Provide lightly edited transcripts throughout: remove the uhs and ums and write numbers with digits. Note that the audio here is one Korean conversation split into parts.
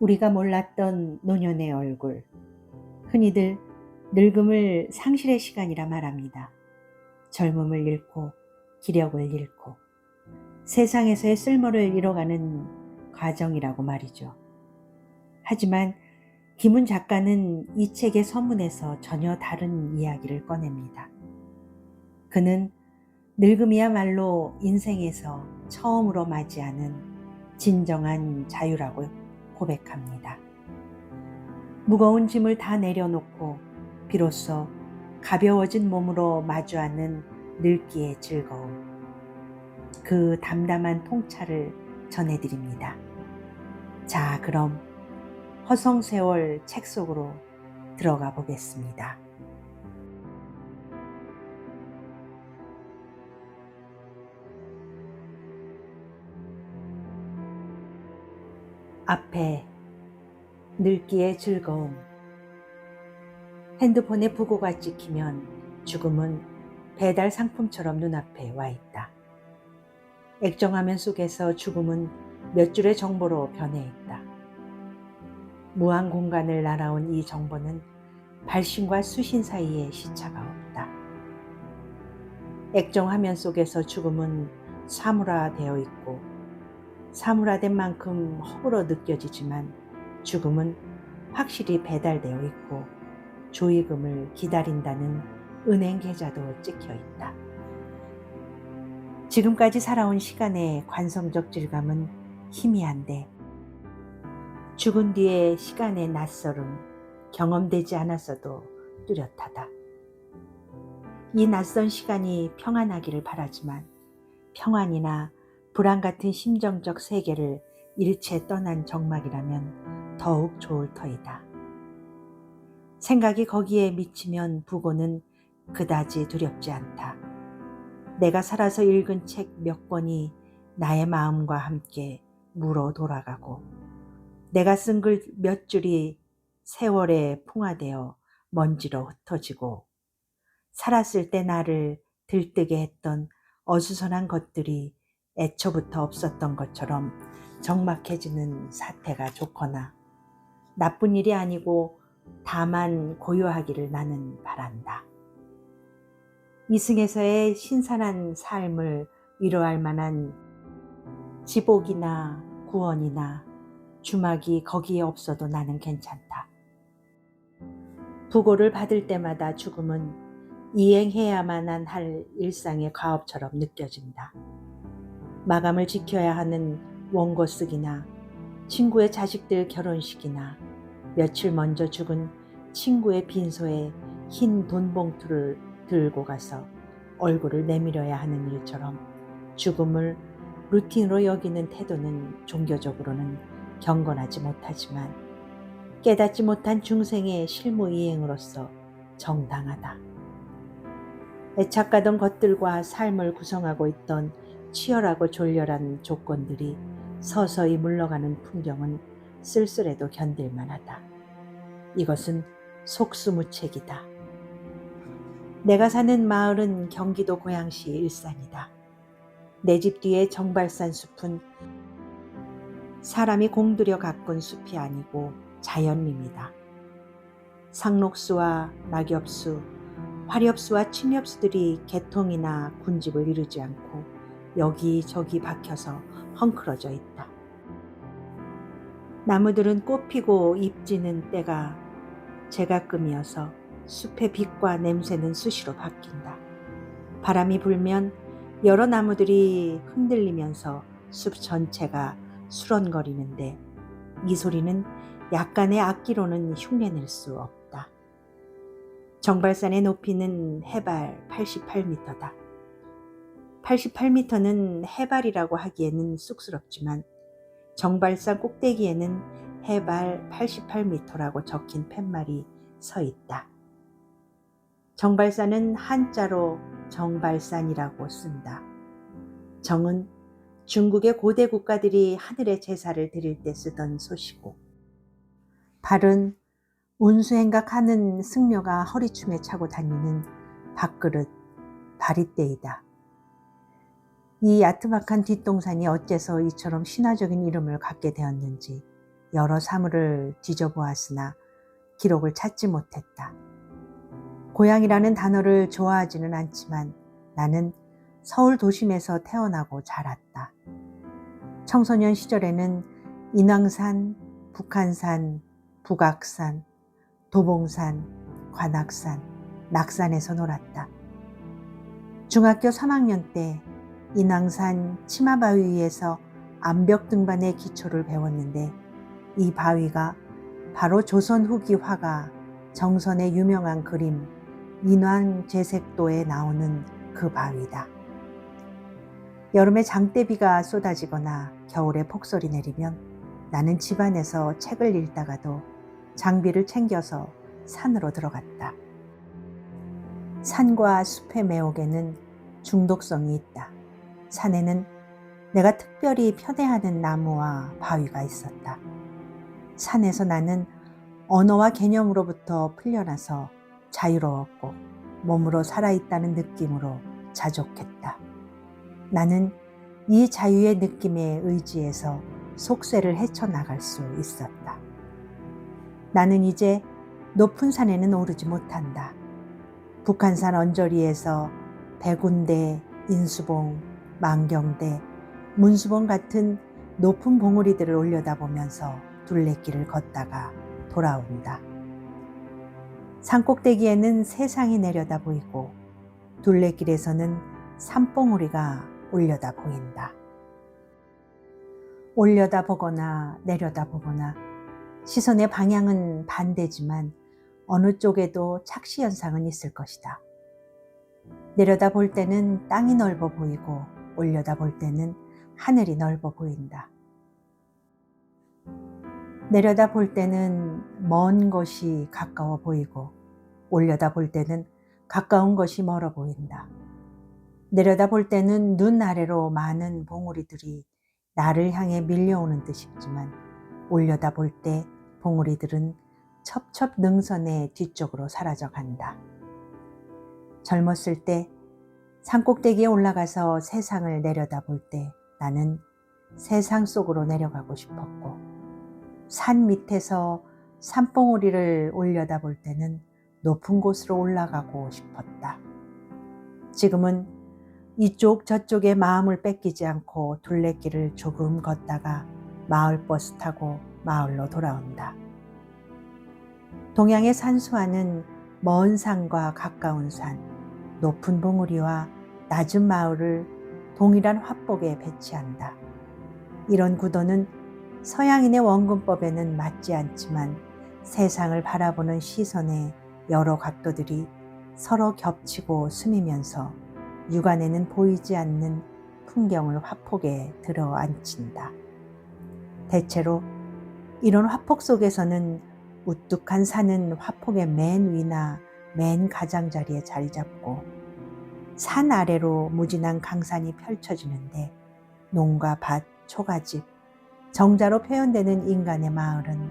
우리가 몰랐던 노년의 얼굴, 흔히들 늙음을 상실의 시간이라 말합니다. 젊음을 잃고 기력을 잃고 세상에서의 쓸모를 잃어가는 과정이라고 말이죠. 하지만 김훈 작가는 이 책의 서문에서 전혀 다른 이야기를 꺼냅니다. 그는 늙음이야말로 인생에서 처음으로 맞이하는 진정한 자유라고 고백합니다. 무거운 짐을 다 내려놓고 비로소 가벼워진 몸으로 마주하는 늙기의 즐거움, 그 담담한 통찰을 전해드립니다. 자, 그럼 허송세월 책 속으로 들어가 보겠습니다. 앞에 늙기의 즐거움. 핸드폰에 부고가 찍히면 죽음은 배달 상품처럼 눈앞에 와 있다. 액정화면 속에서 죽음은 몇 줄의 정보로 변해 있다. 무한 공간을 날아온 이 정보는 발신과 수신 사이에 시차가 없다. 액정화면 속에서 죽음은 사물화되어 있고 사물화된 만큼 허물어 느껴지지만 죽음은 확실히 배달되어 있고 조의금을 기다린다는 은행 계좌도 찍혀 있다. 지금까지 살아온 시간의 관성적 질감은 희미한데 죽은 뒤의 시간의 낯설음, 경험되지 않았어도 뚜렷하다. 이 낯선 시간이 평안하기를 바라지만 평안이나 불안 같은 심정적 세계를 일체 떠난 정막이라면 더욱 좋을 터이다. 생각이 거기에 미치면 부고는 그다지 두렵지 않다. 내가 살아서 읽은 책 몇 권이 나의 마음과 함께 물어 돌아가고 내가 쓴 글 몇 줄이 세월에 풍화되어 먼지로 흩어지고 살았을 때 나를 들뜨게 했던 어수선한 것들이 애초부터 없었던 것처럼 적막해지는 사태가 좋거나 나쁜 일이 아니고 다만 고요하기를 나는 바란다. 이승에서의 신선한 삶을 위로할 만한 지복이나 구원이나 주막이 거기에 없어도 나는 괜찮다. 부고를 받을 때마다 죽음은 이행해야만 할 일상의 과업처럼 느껴진다. 마감을 지켜야 하는 원고 쓰기나 친구의 자식들 결혼식이나 며칠 먼저 죽은 친구의 빈소에 흰 돈봉투를 들고 가서 얼굴을 내밀어야 하는 일처럼 죽음을 루틴으로 여기는 태도는 종교적으로는 경건하지 못하지만 깨닫지 못한 중생의 실무이행으로서 정당하다. 애착가던 것들과 삶을 구성하고 있던 치열하고 졸렬한 조건들이 서서히 물러가는 풍경은 쓸쓸해도 견딜만하다. 이것은 속수무책이다. 내가 사는 마을은 경기도 고양시 일산이다. 내 집 뒤에 정발산 숲은 사람이 공들여 가꾼 숲이 아니고 자연림이다. 상록수와 낙엽수, 화렵수와 침엽수들이 개통이나 군집을 이루지 않고 여기저기 박혀서 헝클어져 있다. 나무들은 꽃피고 잎지는 때가 제각금이어서 숲의 빛과 냄새는 수시로 바뀐다. 바람이 불면 여러 나무들이 흔들리면서 숲 전체가 수런거리는데 이 소리는 약간의 악기로는 흉내낼 수 없다. 정발산의 높이는 해발 88m다. 88m는 해발이라고 하기에는 쑥스럽지만 정발산 꼭대기에는 해발 88m라고 적힌 팻말이 서 있다. 정발산은 한자로 정발산이라고 쓴다. 정은 중국의 고대 국가들이 하늘에 제사를 드릴 때 쓰던 소시고, 발은 운수행각하는 승려가 허리춤에 차고 다니는 밥그릇, 바리떼이다. 이 야트막한 뒷동산이 어째서 이처럼 신화적인 이름을 갖게 되었는지 여러 사물을 뒤져보았으나 기록을 찾지 못했다. 고향이라는 단어를 좋아하지는 않지만 나는 서울 도심에서 태어나고 자랐다. 청소년 시절에는 인왕산, 북한산, 북악산, 도봉산, 관악산, 낙산에서 놀았다. 중학교 3학년 때 인왕산 치마바위 위에서 암벽 등반의 기초를 배웠는데 이 바위가 바로 조선 후기 화가 정선의 유명한 그림 인왕제색도에 나오는 그 바위다. 여름에 장대비가 쏟아지거나 겨울에 폭설이 내리면 나는 집안에서 책을 읽다가도 장비를 챙겨서 산으로 들어갔다. 산과 숲의 매혹에는 중독성이 있다. 산에는 내가 특별히 편애하는 나무와 바위가 있었다. 산에서 나는 언어와 개념으로부터 풀려나서 자유로웠고 몸으로 살아있다는 느낌으로 자족했다. 나는 이 자유의 느낌에 의지해서 속세를 헤쳐나갈 수 있었다. 나는 이제 높은 산에는 오르지 못한다. 북한산 언저리에서 백운대, 인수봉, 망경대, 문수봉 같은 높은 봉우리들을 올려다보면서 둘레길을 걷다가 돌아온다. 산꼭대기에는 세상이 내려다 보이고 둘레길에서는 산봉우리가 올려다 보인다. 올려다 보거나 내려다 보거나 시선의 방향은 반대지만 어느 쪽에도 착시 현상은 있을 것이다. 내려다 볼 때는 땅이 넓어 보이고 올려다 볼 때는 하늘이 넓어 보인다. 내려다 볼 때는 먼 것이 가까워 보이고 올려다 볼 때는 가까운 것이 멀어 보인다. 내려다 볼 때는 눈 아래로 많은 봉우리들이 나를 향해 밀려오는 듯 싶지만 올려다 볼 때 봉우리들은 첩첩 능선의 뒤쪽으로 사라져 간다. 젊었을 때 산꼭대기에 올라가서 세상을 내려다 볼 때 나는 세상 속으로 내려가고 싶었고 산 밑에서 산봉우리를 올려다 볼 때는 높은 곳으로 올라가고 싶었다. 지금은 이쪽 저쪽에 마음을 뺏기지 않고 둘레길을 조금 걷다가 마을버스 타고 마을로 돌아온다. 동양의 산수화는 먼 산과 가까운 산, 높은 봉우리와 낮은 마을을 동일한 화폭에 배치한다. 이런 구도는 서양인의 원근법에는 맞지 않지만 세상을 바라보는 시선의 여러 각도들이 서로 겹치고 스미면서 육안에는 보이지 않는 풍경을 화폭에 들어앉힌다. 대체로 이런 화폭 속에서는 우뚝한 산은 화폭의 맨 위나 맨 가장자리에 자리 잡고 산 아래로 무진한 강산이 펼쳐지는데 농가 밭, 초가집, 정자로 표현되는 인간의 마을은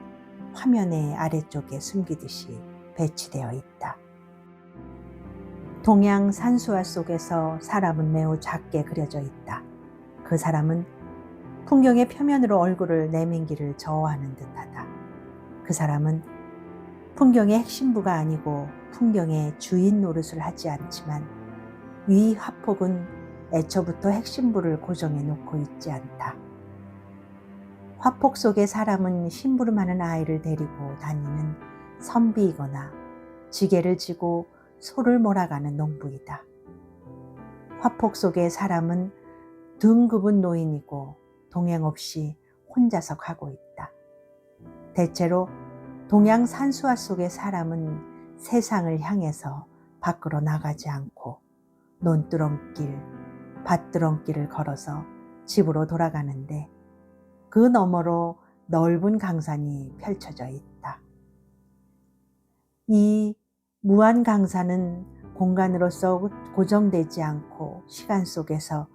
화면의 아래쪽에 숨기듯이 배치되어 있다. 동양 산수화 속에서 사람은 매우 작게 그려져 있다. 그 사람은 풍경의 표면으로 얼굴을 내민기를 저어하는 듯하다. 그 사람은 풍경의 핵심부가 아니고 풍경의 주인 노릇을 하지 않지만 위 화폭은 애초부터 핵심부를 고정해 놓고 있지 않다. 화폭 속의 사람은 심부름하는 아이를 데리고 다니는 선비이거나 지게를 지고 소를 몰아가는 농부이다. 화폭 속의 사람은 등 굽은 노인이고 동행 없이 혼자서 가고 있다. 대체로 동양 산수화 속의 사람은 세상을 향해서 밖으로 나가지 않고 논두렁길, 밭두렁길을 걸어서 집으로 돌아가는데 그 너머로 넓은 강산이 펼쳐져 있다. 이 무한 강산은 공간으로서 고정되지 않고 시간 속에서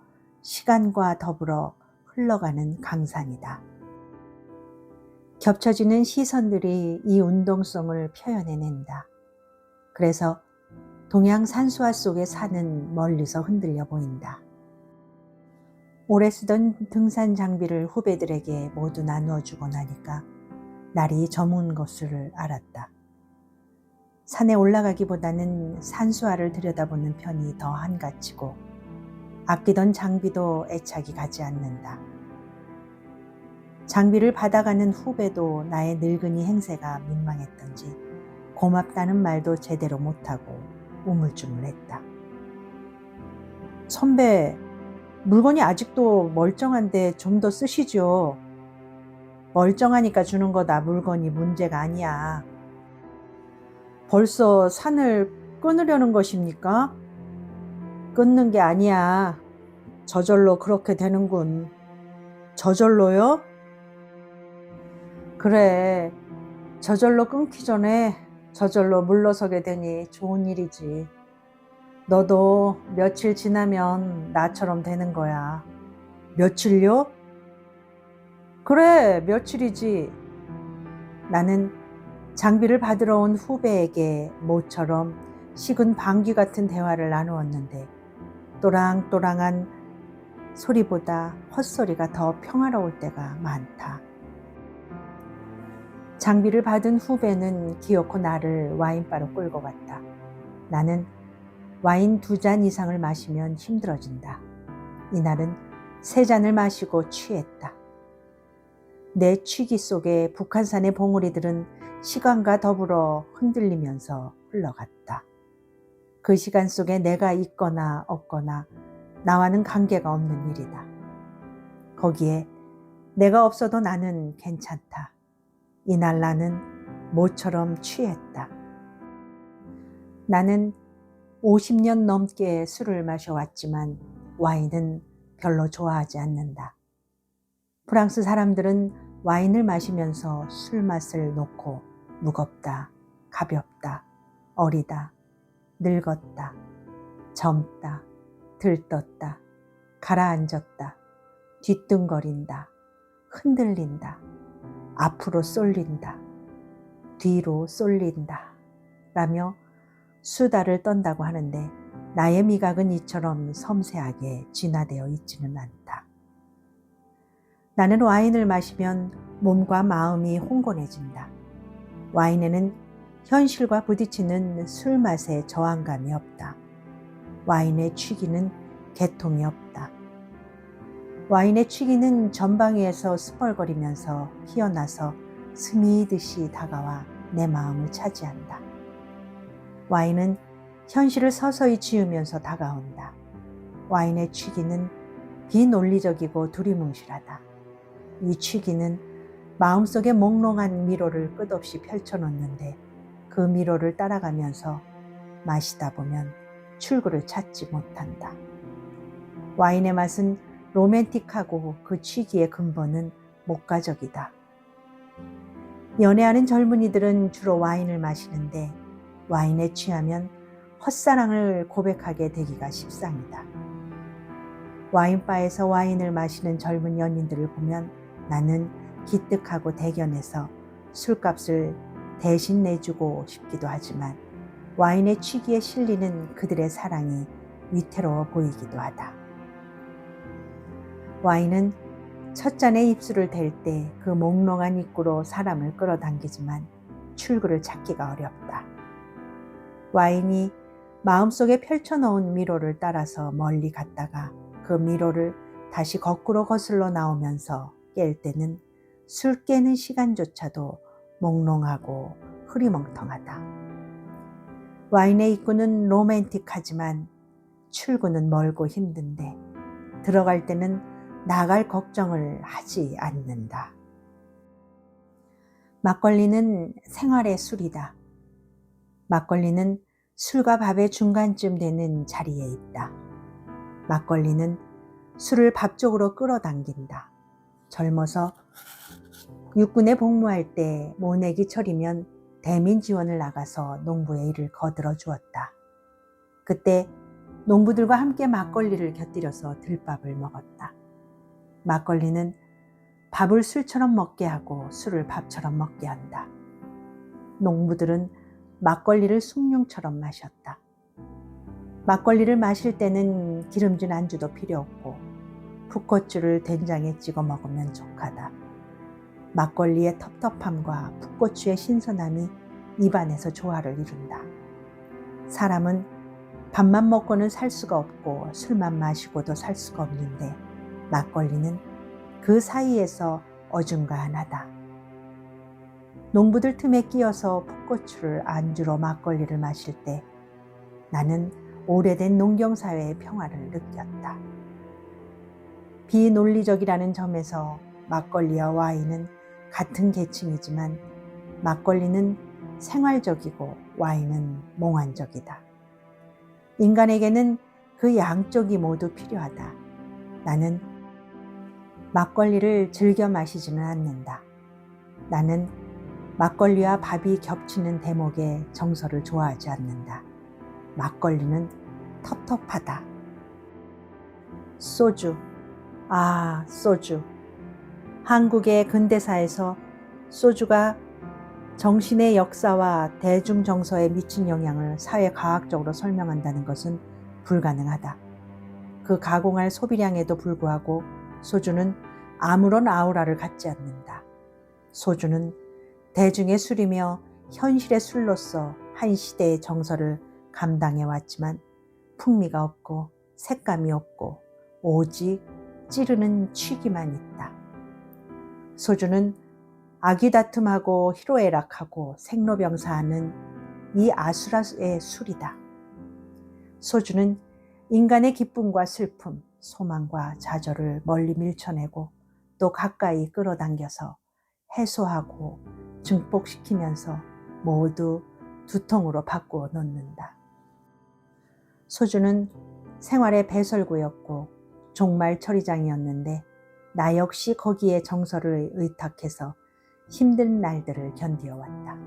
시간과 더불어 흘러가는 강산이다. 겹쳐지는 시선들이 이 운동성을 표현해낸다. 그래서 동양 산수화 속의 산은 멀리서 흔들려 보인다. 오래 쓰던 등산 장비를 후배들에게 모두 나누어 주고 나니까 날이 저문 것을 알았다. 산에 올라가기보다는 산수화를 들여다보는 편이 더 한가치고 아끼던 장비도 애착이 가지 않는다. 장비를 받아가는 후배도 나의 늙은이 행세가 민망했던지 고맙다는 말도 제대로 못하고 우물쭈물했다. 선배, 물건이 아직도 멀쩡한데 좀 더 쓰시죠. 멀쩡하니까 주는 거다. 물건이 문제가 아니야. 벌써 산을 끊으려는 것입니까? 끊는 게 아니야. 저절로 그렇게 되는군. 저절로요? 그래. 저절로 끊기 전에 저절로 물러서게 되니 좋은 일이지. 너도 며칠 지나면 나처럼 되는 거야. 며칠요? 그래, 며칠이지. 나는 장비를 받으러 온 후배에게 모처럼 식은 방귀 같은 대화를 나누었는데 또랑또랑한 소리보다 헛소리가 더 평화로울 때가 많다. 장비를 받은 후배는 기어코 나를 와인바로 끌고 갔다. 나는 와인 2잔 이상을 마시면 힘들어진다. 이날은 3잔을 마시고 취했다. 내 취기 속에 북한산의 봉우리들은 시간과 더불어 흔들리면서 흘러갔다. 그 시간 속에 내가 있거나 없거나 나와는 관계가 없는 일이다. 거기에 내가 없어도 나는 괜찮다. 이날 나는 모처럼 취했다. 나는 50년 넘게 술을 마셔왔지만 와인은 별로 좋아하지 않는다. 프랑스 사람들은 와인을 마시면서 술 맛을 놓고 무겁다, 가볍다, 어리다, 늙었다, 젊다, 들떴다, 가라앉았다, 뒤뚱거린다, 흔들린다, 앞으로 쏠린다, 뒤로 쏠린다 라며 수다를 떤다고 하는데 나의 미각은 이처럼 섬세하게 진화되어 있지는 않다. 나는 와인을 마시면 몸과 마음이 혼곤해진다. 와인에는 현실과 부딪히는 술 맛의 저항감이 없다. 와인의 취기는 개통이 없다. 와인의 취기는 전방위에서 스벌거리면서 피어나서 스미듯이 다가와 내 마음을 차지한다. 와인은 현실을 서서히 지우면서 다가온다. 와인의 취기는 비논리적이고 두리뭉실하다. 이 취기는 마음속에 몽롱한 미로를 끝없이 펼쳐놓는데 그 미로를 따라가면서 마시다 보면 출구를 찾지 못한다. 와인의 맛은 로맨틱하고 그 취기의 근본은 목가적이다. 연애하는 젊은이들은 주로 와인을 마시는데 와인에 취하면 헛사랑을 고백하게 되기가 십상이다. 와인바에서 와인을 마시는 젊은 연인들을 보면 나는 기특하고 대견해서 술값을 대신 내주고 싶기도 하지만 와인의 취기에 실리는 그들의 사랑이 위태로워 보이기도 하다. 와인은 첫 잔에 입술을 댈 때 그 몽롱한 입구로 사람을 끌어당기지만 출구를 찾기가 어렵다. 와인이 마음속에 펼쳐놓은 미로를 따라서 멀리 갔다가 그 미로를 다시 거꾸로 거슬러 나오면서 깰 때는 술 깨는 시간조차도 몽롱하고 흐리멍텅하다. 와인의 입구는 로맨틱하지만 출구는 멀고 힘든데 들어갈 때는 나갈 걱정을 하지 않는다. 막걸리는 생활의 술이다. 막걸리는 술과 밥의 중간쯤 되는 자리에 있다. 막걸리는 술을 밥 쪽으로 끌어당긴다. 젊어서 육군에 복무할 때 모내기 철이면 대민 지원을 나가서 농부의 일을 거들어 주었다. 그때 농부들과 함께 막걸리를 곁들여서 들밥을 먹었다. 막걸리는 밥을 술처럼 먹게 하고 술을 밥처럼 먹게 한다. 농부들은 막걸리를 숭늉처럼 마셨다. 막걸리를 마실 때는 기름진 안주도 필요 없고 풋고추를 된장에 찍어 먹으면 족하다. 막걸리의 텁텁함과 풋고추의 신선함이 입안에서 조화를 이룬다. 사람은 밥만 먹고는 살 수가 없고 술만 마시고도 살 수가 없는데 막걸리는 그 사이에서 어중간하다. 농부들 틈에 끼어서 풋고추를 안주로 막걸리를 마실 때 나는 오래된 농경사회의 평화를 느꼈다. 비논리적이라는 점에서 막걸리와 와인은 같은 계층이지만 막걸리는 생활적이고 와인은 몽환적이다. 인간에게는 그 양쪽이 모두 필요하다. 나는 막걸리를 즐겨 마시지는 않는다. 나는 막걸리와 밥이 겹치는 대목의 정서를 좋아하지 않는다. 막걸리는 텁텁하다. 소주. 소주. 한국의 근대사에서 소주가 정신의 역사와 대중정서에 미친 영향을 사회과학적으로 설명한다는 것은 불가능하다. 그 가공할 소비량에도 불구하고 소주는 아무런 아우라를 갖지 않는다. 소주는 대중의 술이며 현실의 술로서 한 시대의 정서를 감당해왔지만 풍미가 없고 색감이 없고 오직 찌르는 취기만 있다. 소주는 아귀다툼하고 희로애락하고 생로병사하는 이 아수라의 술이다. 소주는 인간의 기쁨과 슬픔, 소망과 좌절을 멀리 밀쳐내고 또 가까이 끌어당겨서 해소하고 증폭시키면서 모두 두통으로 바꾸어 놓는다. 소주는 생활의 배설구였고 종말 처리장이었는데 나 역시 거기에 정서를 의탁해서 힘든 날들을 견디어왔다.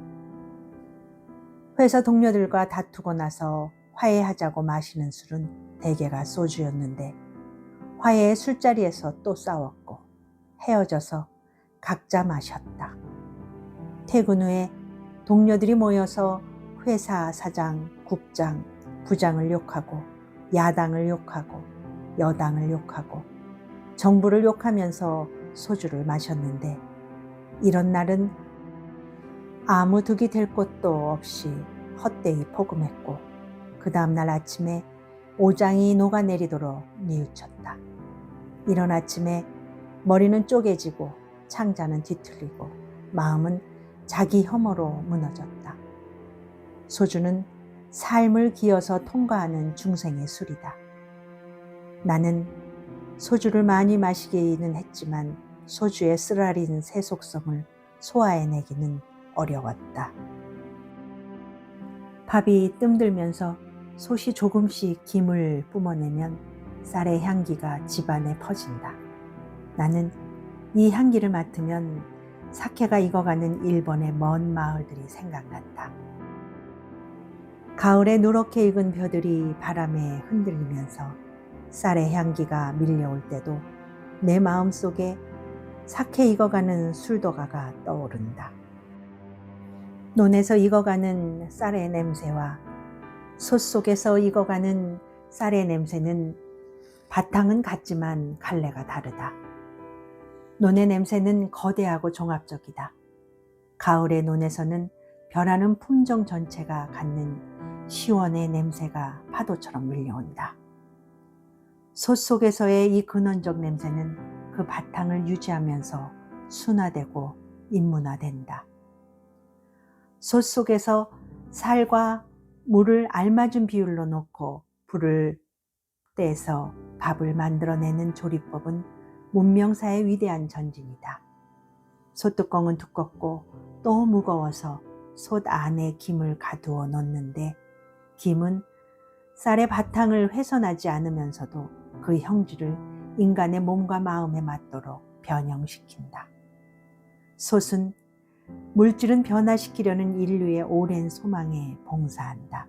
회사 동료들과 다투고 나서 화해하자고 마시는 술은 대개가 소주였는데 화해의 술자리에서 또 싸웠고 헤어져서 각자 마셨다. 퇴근 후에 동료들이 모여서 회사 사장, 국장, 부장을 욕하고 야당을 욕하고 여당을 욕하고 정부를 욕하면서 소주를 마셨는데 이런 날은 아무 득이 될 것도 없이 헛되이 포금했고 그 다음날 아침에 오장이 녹아내리도록 뉘우쳤다. 이런 아침에 머리는 쪼개지고 창자는 뒤틀리고 마음은 자기 혐오로 무너졌다. 소주는 삶을 기어서 통과하는 중생의 술이다. 나는 소주를 많이 마시기는 했지만 소주의 쓰라린 세속성을 소화해내기는 어려웠다. 밥이 뜸들면서 솥이 조금씩 김을 뿜어내면 쌀의 향기가 집안에 퍼진다. 나는 이 향기를 맡으면 사케가 익어가는 일본의 먼 마을들이 생각난다. 가을에 누렇게 익은 벼들이 바람에 흔들리면서 쌀의 향기가 밀려올 때도 내 마음속에 사케 익어가는 술도가가 떠오른다. 논에서 익어가는 쌀의 냄새와 솥 속에서 익어가는 쌀의 냄새는 바탕은 같지만 갈래가 다르다. 논의 냄새는 거대하고 종합적이다. 가을의 논에서는 벼라는 품종 전체가 갖는 시원의 냄새가 파도처럼 밀려온다. 솥 속에서의 이 근원적 냄새는 그 바탕을 유지하면서 순화되고 인문화된다. 솥 속에서 쌀과 물을 알맞은 비율로 넣고 불을 떼서 밥을 만들어내는 조리법은 문명사의 위대한 전진이다. 솥뚜껑은 두껍고 또 무거워서 솥 안에 김을 가두어 넣는데 김은 쌀의 바탕을 훼손하지 않으면서도 그 형질을 인간의 몸과 마음에 맞도록 변형시킨다. 솥은 물질은 변화시키려는 인류의 오랜 소망에 봉사한다.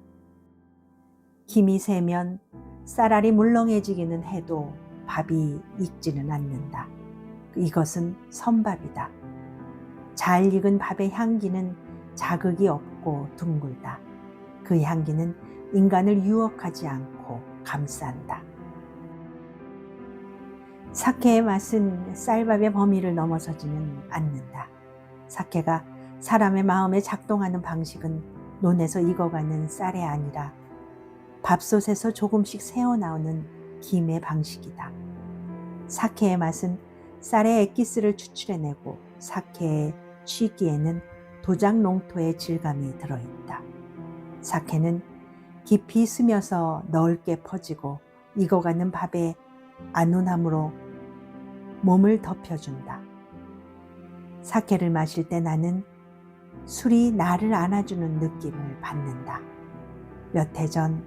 김이 새면 쌀알이 물렁해지기는 해도 밥이 익지는 않는다. 이것은 선밥이다. 잘 익은 밥의 향기는 자극이 없고 둥글다. 그 향기는 인간을 유혹하지 않고 감싼다. 사케의 맛은 쌀밥의 범위를 넘어서지는 않는다. 사케가 사람의 마음에 작동하는 방식은 논에서 익어가는 쌀이 아니라 밥솥에서 조금씩 새어나오는 김의 방식이다. 사케의 맛은 쌀의 액기스를 추출해내고 사케의 취기에는 도장 농토의 질감이 들어있다. 사케는 깊이 스며서 넓게 퍼지고 익어가는 밥의 안온함으로 몸을 덮여준다. 사케를 마실 때 나는 술이 나를 안아주는 느낌을 받는다. 몇 해 전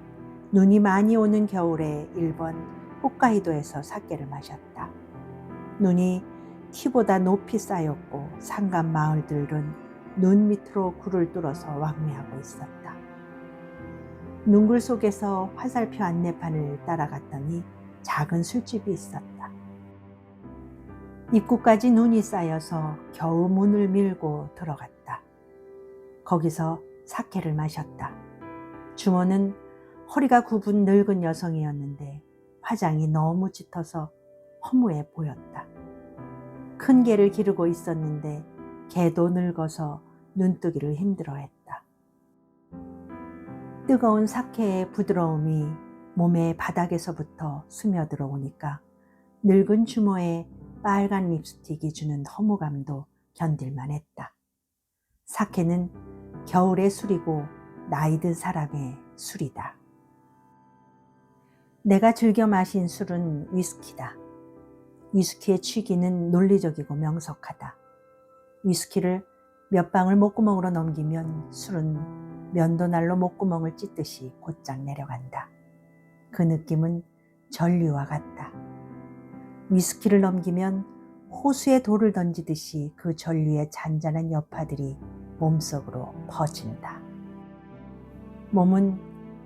눈이 많이 오는 겨울에 일본 홋카이도에서 사케를 마셨다. 눈이 키보다 높이 쌓였고 산간 마을들은 눈 밑으로 굴을 뚫어서 왕래하고 있었다. 눈굴 속에서 화살표 안내판을 따라갔더니 작은 술집이 있었다. 입구까지 눈이 쌓여서 겨우 문을 밀고 들어갔다. 거기서 사케를 마셨다. 주모는 허리가 굽은 늙은 여성이었는데 화장이 너무 짙어서 허무해 보였다. 큰 개를 기르고 있었는데 개도 늙어서 눈뜨기를 힘들어했다. 뜨거운 사케의 부드러움이 몸의 바닥에서부터 스며들어 오니까 늙은 주모의 빨간 립스틱이 주는 허무감도 견딜만 했다. 사케는 겨울의 술이고 나이 든 사람의 술이다. 내가 즐겨 마신 술은 위스키다. 위스키의 취기는 논리적이고 명석하다. 위스키를 몇 방울 목구멍으로 넘기면 술은 면도날로 목구멍을 찢듯이 곧장 내려간다. 그 느낌은 전류와 같다. 위스키를 넘기면 호수에 돌을 던지듯이 그 전류의 잔잔한 여파들이 몸속으로 퍼진다. 몸은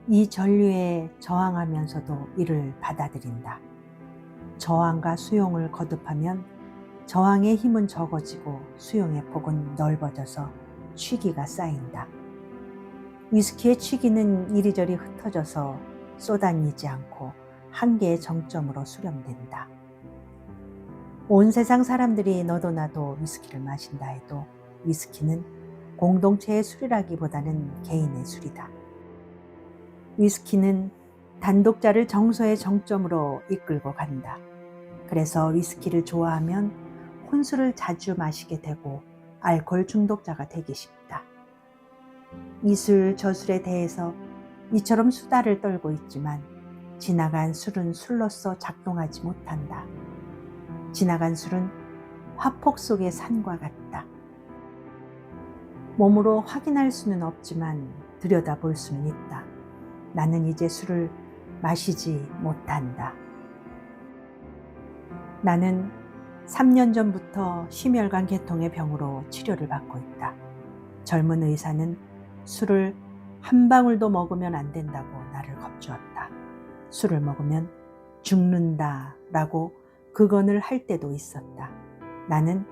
이 전류에 저항하면서도 이를 받아들인다. 저항과 수용을 거듭하면 저항의 힘은 적어지고 수용의 폭은 넓어져서 취기가 쌓인다. 위스키의 취기는 이리저리 흩어져서 쏟아지지 않고 한계의 정점으로 수렴된다. 온 세상 사람들이 너도 나도 위스키를 마신다 해도 위스키는 공동체의 술이라기보다는 개인의 술이다. 위스키는 단독자를 정서의 정점으로 이끌고 간다. 그래서 위스키를 좋아하면 혼술을 자주 마시게 되고 알코올 중독자가 되기 쉽다. 이 술 저 술에 대해서 이처럼 수다를 떨고 있지만 지나간 술은 술로서 작동하지 못한다. 지나간 술은 화폭 속의 산과 같다. 몸으로 확인할 수는 없지만 들여다볼 수는 있다. 나는 이제 술을 마시지 못한다. 나는 3년 전부터 심혈관 계통의 병으로 치료를 받고 있다. 젊은 의사는 술을 한 방울도 먹으면 안 된다고 나를 겁주었다. 술을 먹으면 죽는다라고 극언을 할 때도 있었다. 나는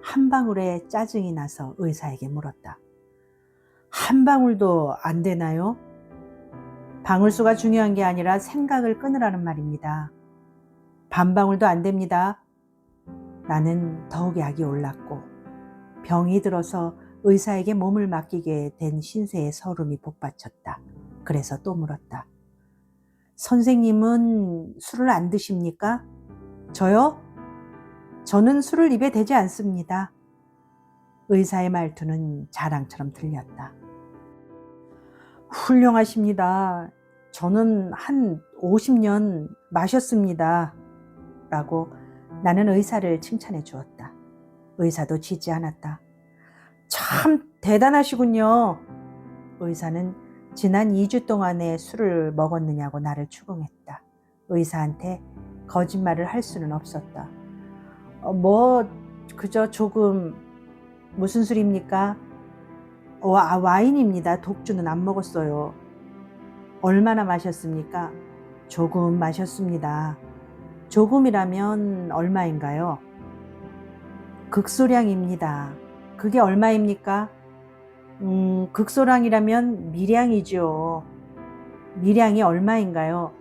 한 방울에 짜증이 나서 의사에게 물었다. 한 방울도 안 되나요? 방울수가 중요한 게 아니라 생각을 끊으라는 말입니다. 반 방울도 안 됩니다. 나는 더욱 약이 올랐고 병이 들어서 의사에게 몸을 맡기게 된 신세의 서름이 복받쳤다. 그래서 또 물었다. 선생님은 술을 안 드십니까? 저요? 저는 술을 입에 대지 않습니다. 의사의 말투는 자랑처럼 들렸다. 훌륭하십니다. 저는 한 50년 마셨습니다. 라고 나는 의사를 칭찬해 주었다. 의사도 지지 않았다. 참 대단하시군요. 의사는 지난 2주 동안에 술을 먹었느냐고 나를 추궁했다. 의사한테 거짓말을 할 수는 없었다. 그저 조금. 무슨 술입니까? 와인입니다. 독주는 안 먹었어요. 얼마나 마셨습니까? 조금 마셨습니다. 조금이라면 얼마인가요? 극소량입니다. 그게 얼마입니까? 극소량이라면 미량이죠. 미량이 얼마인가요?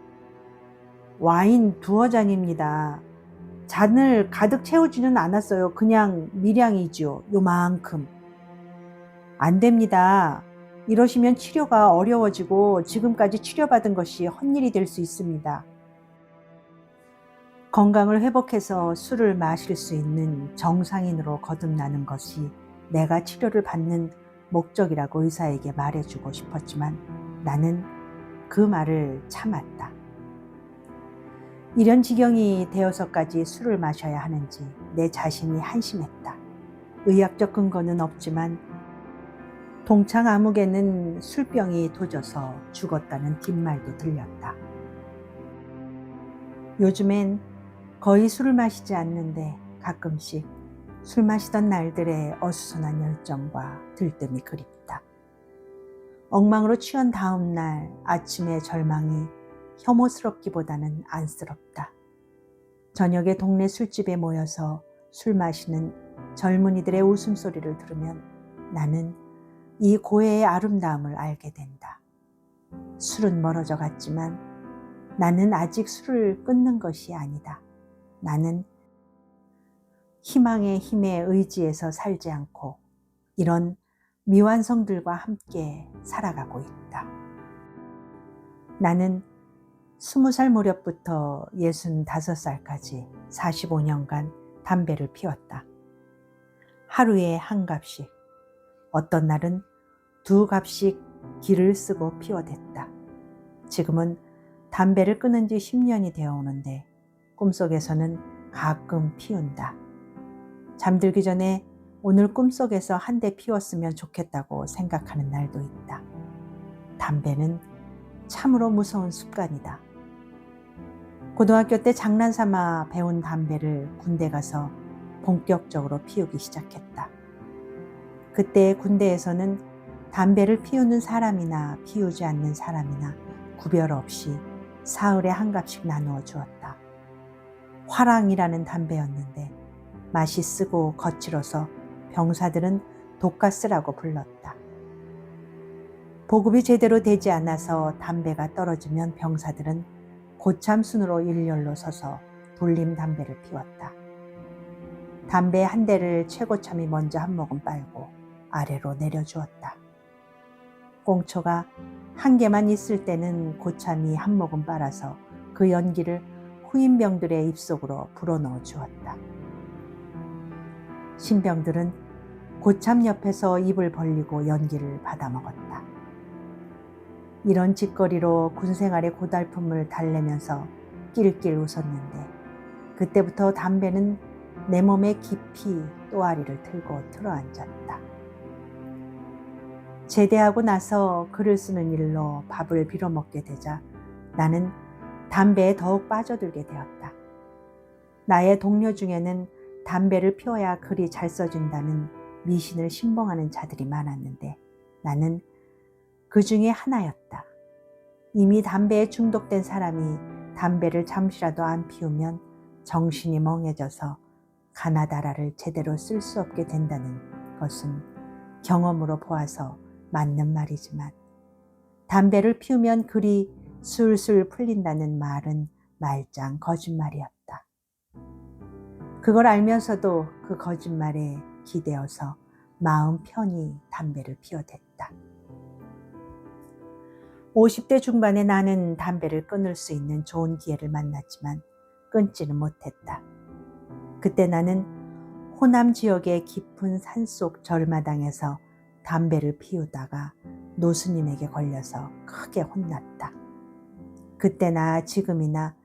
와인 2잔입니다. 잔을 가득 채우지는 않았어요. 그냥 미량이죠. 요만큼. 안 됩니다. 이러시면 치료가 어려워지고 지금까지 치료받은 것이 헛일이 될 수 있습니다. 건강을 회복해서 술을 마실 수 있는 정상인으로 거듭나는 것이 내가 치료를 받는 목적이라고 의사에게 말해주고 싶었지만 나는 그 말을 참았다. 이런 지경이 되어서까지 술을 마셔야 하는지 내 자신이 한심했다. 의학적 근거는 없지만 동창 아무개는 술병이 도져서 죽었다는 뒷말도 들렸다. 요즘엔 거의 술을 마시지 않는데 가끔씩 술 마시던 날들의 어수선한 열정과 들뜸이 그립다. 엉망으로 취한 다음 날 아침의 절망이 혐오스럽기보다는 안쓰럽다. 저녁에 동네 술집에 모여서 술 마시는 젊은이들의 웃음소리를 들으면 나는 이 고해의 아름다움을 알게 된다. 술은 멀어져 갔지만 나는 아직 술을 끊는 것이 아니다. 나는 희망의 힘에 의지해서 살지 않고 이런 미완성들과 함께 살아가고 있다. 나는 20살 무렵부터 65살까지 45년간 담배를 피웠다. 하루에 한 갑씩, 어떤 날은 2갑씩 기를 쓰고 피워댔다. 지금은 담배를 끊은 지 10년이 되어 오는데 꿈속에서는 가끔 피운다. 잠들기 전에 오늘 꿈속에서 한 대 피웠으면 좋겠다고 생각하는 날도 있다. 담배는 참으로 무서운 습관이다. 고등학교 때 장난삼아 배운 담배를 군대 가서 본격적으로 피우기 시작했다. 그때 군대에서는 담배를 피우는 사람이나 피우지 않는 사람이나 구별 없이 사흘에 한 갑씩 나누어 주었다. 화랑이라는 담배였는데 맛이 쓰고 거칠어서 병사들은 독가스라고 불렀다. 보급이 제대로 되지 않아서 담배가 떨어지면 병사들은 고참순으로 일렬로 서서 돌림 담배를 피웠다. 담배 한 대를 최고참이 먼저 한 모금 빨고 아래로 내려주었다. 꽁초가 한 개만 있을 때는 고참이 한 모금 빨아서 그 연기를 후임병들의 입속으로 불어넣어 주었다. 신병들은 고참 옆에서 입을 벌리고 연기를 받아먹었다. 이런 짓거리로 군생활의 고달픔을 달래면서 낄낄 웃었는데 그때부터 담배는 내 몸에 깊이 또아리를 틀고 틀어앉았다. 제대하고 나서 글을 쓰는 일로 밥을 빌어먹게 되자 나는 담배에 더욱 빠져들게 되었다. 나의 동료 중에는 담배를 피워야 글이 잘 써진다는 미신을 신봉하는 자들이 많았는데 나는 그 중에 하나였다. 이미 담배에 중독된 사람이 담배를 잠시라도 안 피우면 정신이 멍해져서 가나다라를 제대로 쓸 수 없게 된다는 것은 경험으로 보아서 맞는 말이지만 담배를 피우면 글이 술술 풀린다는 말은 말짱 거짓말이었다. 그걸 알면서도 그 거짓말에 기대어서 마음 편히 담배를 피워댔다. 50대 중반에 나는 담배를 끊을 수 있는 좋은 기회를 만났지만 끊지는 못했다. 그때 나는 호남 지역의 깊은 산속 절마당에서 담배를 피우다가 노스님에게 걸려서 크게 혼났다. 그때나 지금이나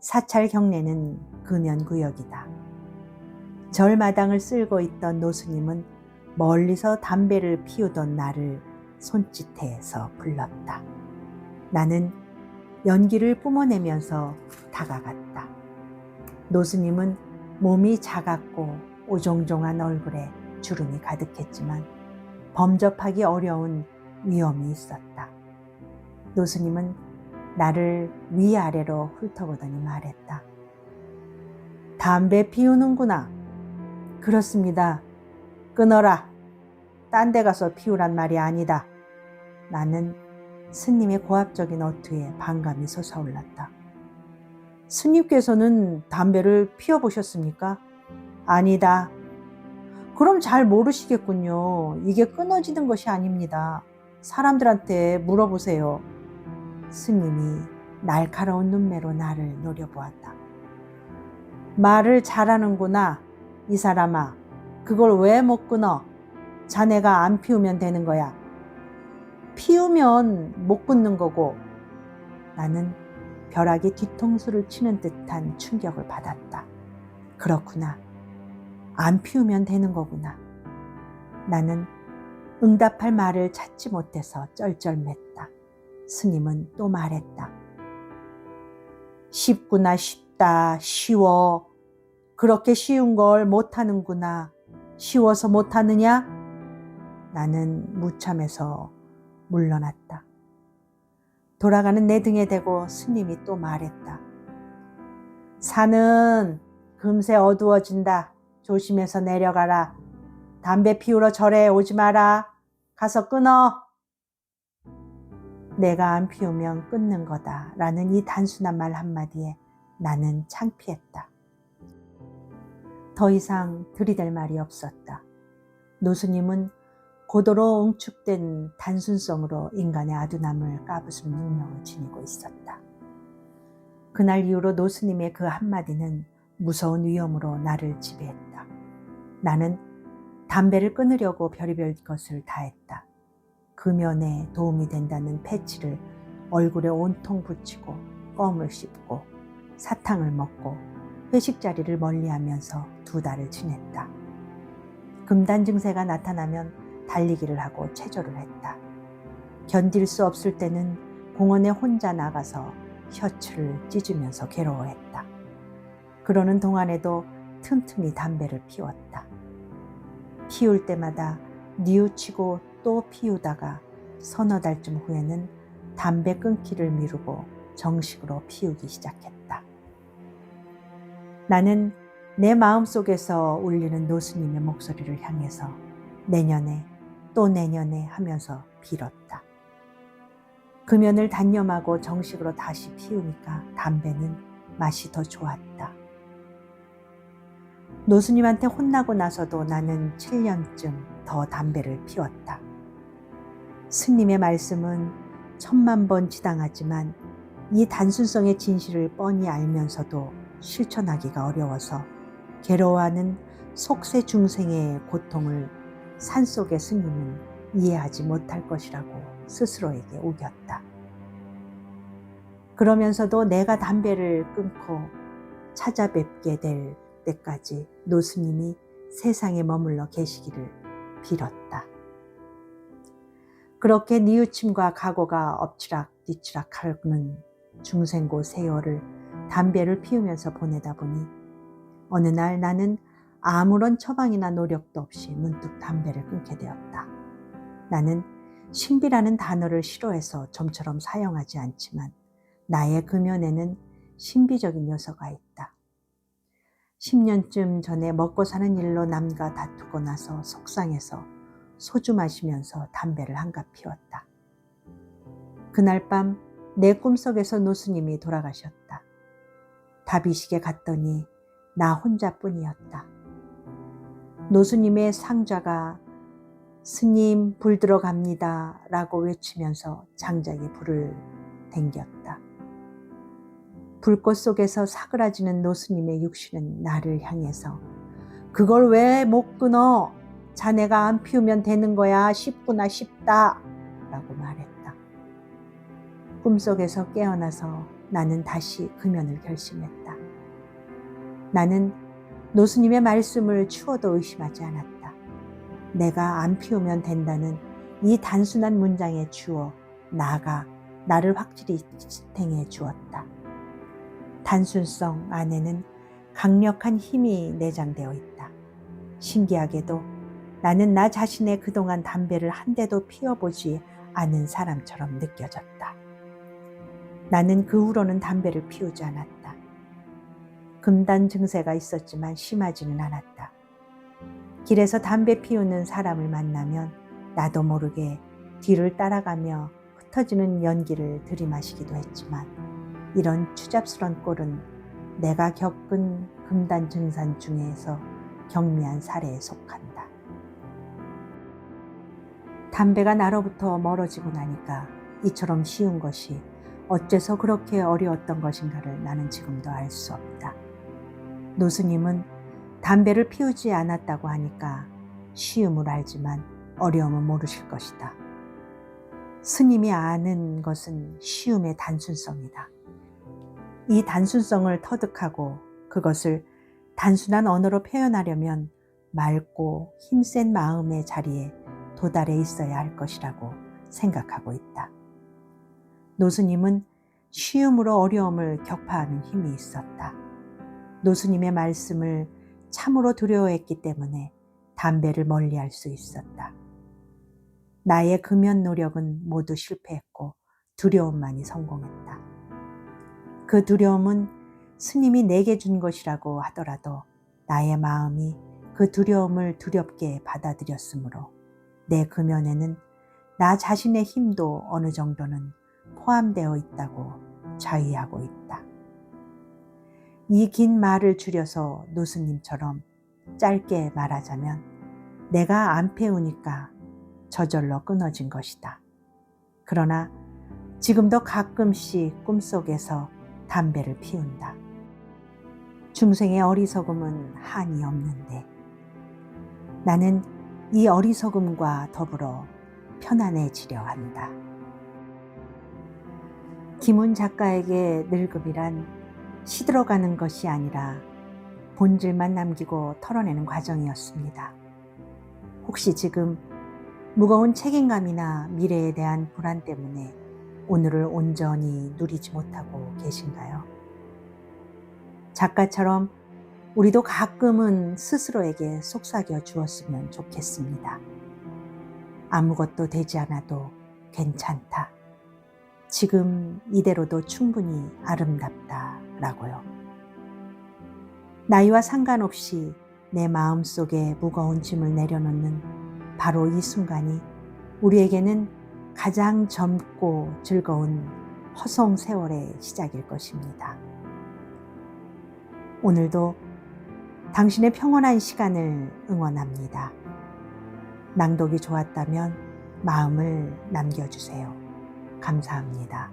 사찰 경례는 금연구역이다. 절마당을 쓸고 있던 노스님은 멀리서 담배를 피우던 나를 손짓해서 불렀다. 나는 연기를 뿜어내면서 다가갔다. 노스님은 몸이 작았고 오종종한 얼굴에 주름이 가득했지만 범접하기 어려운 위엄이 있었다. 노스님은 나를 위아래로 훑어보더니 말했다. 담배 피우는구나. 그렇습니다. 끊어라. 딴 데 가서 피우란 말이 아니다. 나는 스님의 고압적인 어투에 반감이 솟아올랐다. 스님께서는 담배를 피워보셨습니까? 아니다. 그럼 잘 모르시겠군요. 이게 끊어지는 것이 아닙니다. 사람들한테 물어보세요. 스님이 날카로운 눈매로 나를 노려보았다. 말을 잘하는구나. 이 사람아, 그걸 왜 못 끊어? 자네가 안 피우면 되는 거야. 피우면 못 끊는 거고. 나는 벼락이 뒤통수를 치는 듯한 충격을 받았다. 그렇구나. 안 피우면 되는 거구나. 나는 응답할 말을 찾지 못해서 쩔쩔맸다. 스님은 또 말했다. 쉽구나, 쉽다, 쉬워. 그렇게 쉬운 걸 못하는구나. 쉬워서 못하느냐? 나는 무참해서 물러났다. 돌아가는 내 등에 대고 스님이 또 말했다. 산은 금세 어두워진다. 조심해서 내려가라. 담배 피우러 절에 오지 마라. 가서 끊어. 내가 안 피우면 끊는 거다. 라는 이 단순한 말 한마디에 나는 창피했다. 더 이상 들이댈 말이 없었다. 노스님은 고도로 응축된 단순성으로 인간의 아둔함을 까부술 능력을 지니고 있었다. 그날 이후로 노스님의 그 한마디는 무서운 위험으로 나를 지배했다. 나는 담배를 끊으려고 별의별 것을 다했다. 금연에 도움이 된다는 패치를 얼굴에 온통 붙이고 껌을 씹고 사탕을 먹고 회식 자리를 멀리하면서 2달을 지냈다. 금단 증세가 나타나면 달리기를 하고 체조를 했다. 견딜 수 없을 때는 공원에 혼자 나가서 셔츠를 찢으면서 괴로워했다. 그러는 동안에도 틈틈이 담배를 피웠다. 피울 때마다 뉘우치고 또 피우다가 서너 달쯤 후에는 담배 끊기를 미루고 정식으로 피우기 시작했다. 나는 내 마음속에서 울리는 노스님의 목소리를 향해서 내년에 또 내년에 하면서 빌었다. 금연을 단념하고 정식으로 다시 피우니까 담배는 맛이 더 좋았다. 노스님한테 혼나고 나서도 나는 7년쯤 더 담배를 피웠다. 스님의 말씀은 1000만 번 지당하지만 이 단순성의 진실을 뻔히 알면서도 실천하기가 어려워서 괴로워하는 속세 중생의 고통을 산속의 스님은 이해하지 못할 것이라고 스스로에게 우겼다. 그러면서도 내가 담배를 끊고 찾아뵙게 될 때까지 노스님이 세상에 머물러 계시기를 빌었다. 그렇게 뉘우침과 각오가 엎치락뒤치락하는 중생고 세월을 담배를 피우면서 보내다 보니 어느 날 나는 아무런 처방이나 노력도 없이 문득 담배를 끊게 되었다. 나는 신비라는 단어를 싫어해서 좀처럼 사용하지 않지만 나의 금연에는 신비적인 요소가 있다. 10년쯤 전에 먹고 사는 일로 남과 다투고 나서 속상해서 소주 마시면서 담배를 한갑 피웠다. 그날 밤 내 꿈속에서 노스님이 돌아가셨다. 다비식에 갔더니 나 혼자뿐이었다. 노스님의 상좌가 스님 불 들어갑니다 라고 외치면서 장작에 불을 댕겼다. 불꽃 속에서 사그라지는 노스님의 육신은 나를 향해서 그걸 왜 못 끊어? 자네가 안 피우면 되는 거야. 쉽구나 쉽다 라고 말했다. 꿈속에서 깨어나서 나는 다시 금연을 결심했다. 나는 노스님의 말씀을 추워도 의심하지 않았다. 내가 안 피우면 된다는 이 단순한 문장에 주어 나를 확실히 지탱해 주었다. 단순성 안에는 강력한 힘이 내장되어 있다. 신기하게도 나는 나 자신의 그동안 담배를 한 대도 피워보지 않은 사람처럼 느껴졌다. 나는 그 후로는 담배를 피우지 않았다. 금단 증세가 있었지만 심하지는 않았다. 길에서 담배 피우는 사람을 만나면 나도 모르게 뒤를 따라가며 흩어지는 연기를 들이마시기도 했지만 이런 추잡스런 꼴은 내가 겪은 금단 증산 중에서 경미한 사례에 속한다. 담배가 나로부터 멀어지고 나니까 이처럼 쉬운 것이 어째서 그렇게 어려웠던 것인가를 나는 지금도 알 수 없다. 노스님은 담배를 피우지 않았다고 하니까 쉬움을 알지만 어려움은 모르실 것이다. 스님이 아는 것은 쉬움의 단순성이다. 이 단순성을 터득하고 그것을 단순한 언어로 표현하려면 맑고 힘센 마음의 자리에 도달해 있어야 할 것이라고 생각하고 있다. 노스님은 쉬움으로 어려움을 격파하는 힘이 있었다. 노스님의 말씀을 참으로 두려워했기 때문에 담배를 멀리할 수 있었다. 나의 금연 노력은 모두 실패했고 두려움만이 성공했다. 그 두려움은 스님이 내게 준 것이라고 하더라도 나의 마음이 그 두려움을 두렵게 받아들였으므로 내 금연에는 나 자신의 힘도 어느 정도는 포함되어 있다고 자위하고 있다. 이 긴 말을 줄여서 노스님처럼 짧게 말하자면 내가 안 피우니까 저절로 끊어진 것이다. 그러나 지금도 가끔씩 꿈속에서 담배를 피운다. 중생의 어리석음은 한이 없는데 나는 이 어리석음과 더불어 편안해지려 한다. 김훈 작가에게 늙음이란 시들어가는 것이 아니라 본질만 남기고 털어내는 과정이었습니다. 혹시 지금 무거운 책임감이나 미래에 대한 불안 때문에 오늘을 온전히 누리지 못하고 계신가요? 작가처럼 우리도 가끔은 스스로에게 속삭여 주었으면 좋겠습니다. 아무것도 되지 않아도 괜찮다. 지금 이대로도 충분히 아름답다라고요. 나이와 상관없이 내 마음속에 무거운 짐을 내려놓는 바로 이 순간이 우리에게는 가장 젊고 즐거운 허송 세월의 시작일 것입니다. 오늘도 당신의 평온한 시간을 응원합니다. 낭독이 좋았다면 마음을 남겨주세요. 감사합니다.